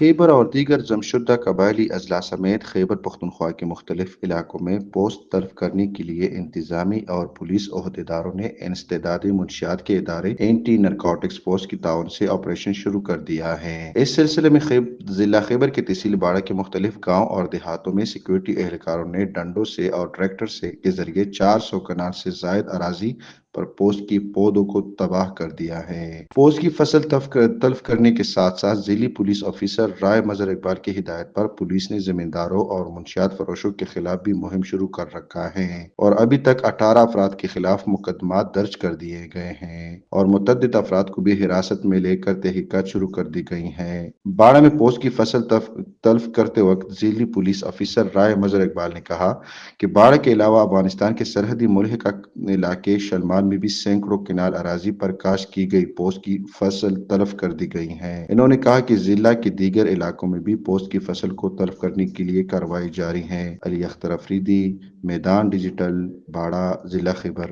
خیبر اور دیگر گمشدہ قبائلی اضلاع سمیت خیبر پختونخوا کے مختلف علاقوں میں پوسٹ طلب کرنے کے لیے انتظامی اور پولیس عہدیداروں نے انسدادی منشیات کے ادارے اینٹی نرکوٹکس پوسٹ کی تعاون سے آپریشن شروع کر دیا ہے۔ اس سلسلے میں ضلع خیبر کے تحصیل باڑہ کے مختلف گاؤں اور دیہاتوں میں سیکورٹی اہلکاروں نے ڈنڈوں سے اور ٹریکٹر سے کے ذریعے 400 کنال سے زائد اراضی پر پوسٹ کی پودوں کو تباہ کر دیا ہے۔ پوسٹ کی فصل تلف کرنے کے ساتھ ساتھ ضلعی پولیس آفیسر رائے مظہر اقبال کی ہدایت پر پولیس نے زمینداروں اور منشیات فروشوں کے خلاف بھی مہم شروع کر رکھا ہے اور ابھی تک 18 افراد کے خلاف مقدمات درج کر دیے گئے ہیں اور متعدد افراد کو بھی حراست میں لے کر تحقیقات شروع کر دی گئی ہیں۔ باڑہ میں پوسٹ کی فصل تلف کرتے وقت ضلعی پولیس آفیسر رائے مظہر اقبال نے کہا کہ باڑہ کے علاوہ افغانستان کے سرحدی ملحقہ علاقے شلمان میں بھی سینکڑوں کنال اراضی پر کاشت کی گئی پوسٹ کی فصل تلف کر دی گئی ہے۔ انہوں نے کہا کہ ضلع کے دیگر علاقوں میں بھی پوسٹ کی فصل کو تلف کرنے کے لیے کارروائی جاری ہے۔ علی اختر افریدی، میدان ڈیجیٹل، باڑہ، ضلع خیبر۔